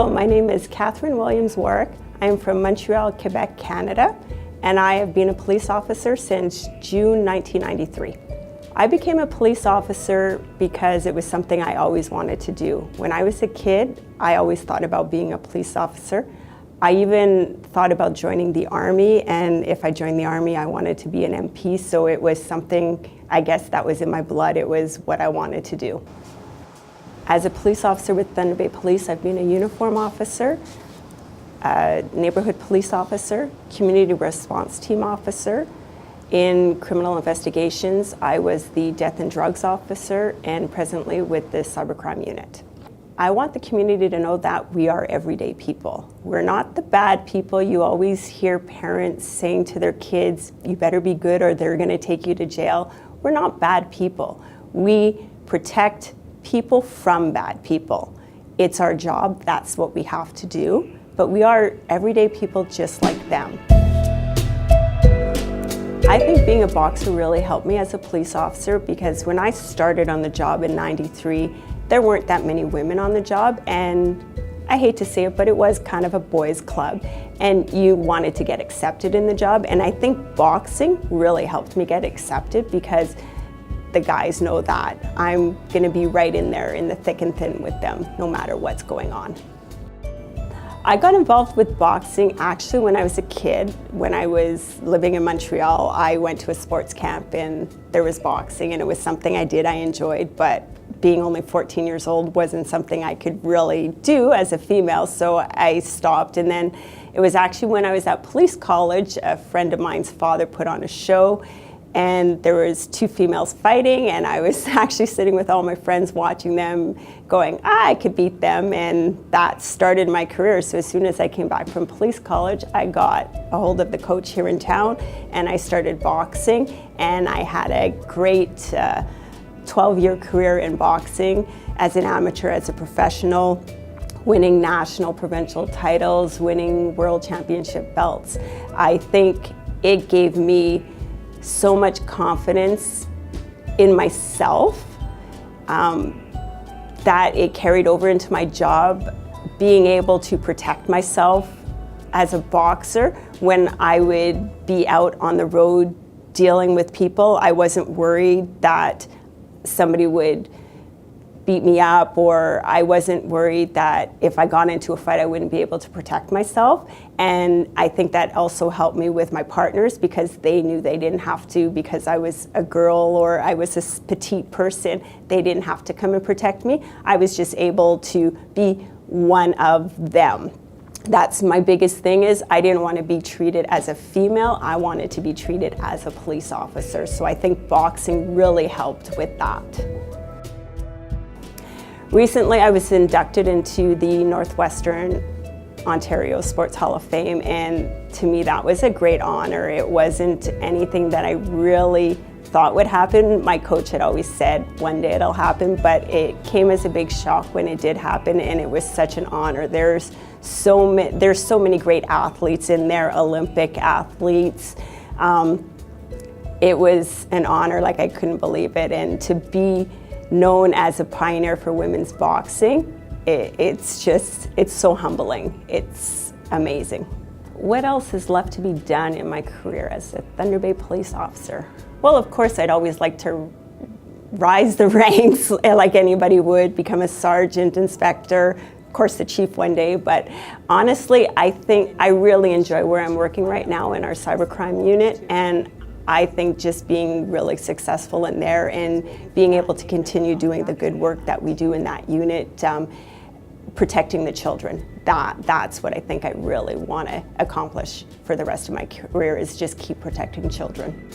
Hello, my name is Kathy Williams-Waruk. I am from Montreal, Quebec, Canada, and I have been a police officer since June 1993. I became a police officer because it was something I always wanted to do. When I was a kid, I always thought about being a police officer. I even thought about joining the Army, and if I joined the Army, I wanted to be an MP, so it was something, I guess, that was in my blood. It was what I wanted to do. As a police officer with Thunder Bay Police, I've been a uniform officer, a neighborhood police officer, community response team officer. In criminal investigations, I was the death and drugs officer and presently with the cybercrime unit. I want the community to know that we are everyday people. We're not the bad people. You always hear parents saying to their kids, you better be good or they're going to take you to jail. We're not bad people. We protect people from bad people. It's our job, that's what we have to do, but we are everyday people just like them. I think being a boxer really helped me as a police officer because when I started on the job in '93, there weren't that many women on the job, and I hate to say it, but it was kind of a boys' club, and you wanted to get accepted in the job, and I think boxing really helped me get accepted because the guys know that I'm going to be right in there in the thick and thin with them, no matter what's going on. I got involved with boxing actually when I was a kid. When I was living in Montreal, I went to a sports camp and there was boxing, and it was something I enjoyed, but being only 14 years old wasn't something I could really do as a female, so I stopped. And then it was actually when I was at police college, a friend of mine's father put on a show, and there was two females fighting, and I was actually sitting with all my friends watching them going, I could beat them, and that started my career. So as soon as I came back from police college, I got a hold of the coach here in town and I started boxing, and I had a great 12-year career in boxing as an amateur, as a professional, winning national provincial titles, winning world championship belts. I think it gave me so much confidence in myself that it carried over into my job, being able to protect myself as a boxer. When I would be out on the road dealing with people, I wasn't worried that somebody would beat me up, or I wasn't worried that if I got into a fight I wouldn't be able to protect myself. And I think that also helped me with my partners because they knew they didn't have to, because I was a girl or I was a petite person, they didn't have to come and protect me. I was just able to be one of them. That's my biggest thing, is I didn't want to be treated as a female, I wanted to be treated as a police officer. So I think boxing really helped with that. Recently, I was inducted into the Northwestern Ontario Sports Hall of Fame, and to me that was a great honor. It wasn't anything that I really thought would happen. My coach had always said one day it'll happen, but it came as a big shock when it did happen, and it was such an honor. There's so many great athletes in there, Olympic athletes. It was an honor, like I couldn't believe it, and to be known as a pioneer for women's boxing, it's so humbling. It's amazing. What else is left to be done in my career as a Thunder Bay police officer? Well, of course, I'd always like to rise the ranks like anybody would, become a sergeant, inspector, of course the chief one day, but honestly, I think I really enjoy where I'm working right now in our cybercrime unit, and I think just being really successful in there and being able to continue doing the good work that we do in that unit, protecting the children, that's what I think I really want to accomplish for the rest of my career, is just keep protecting children.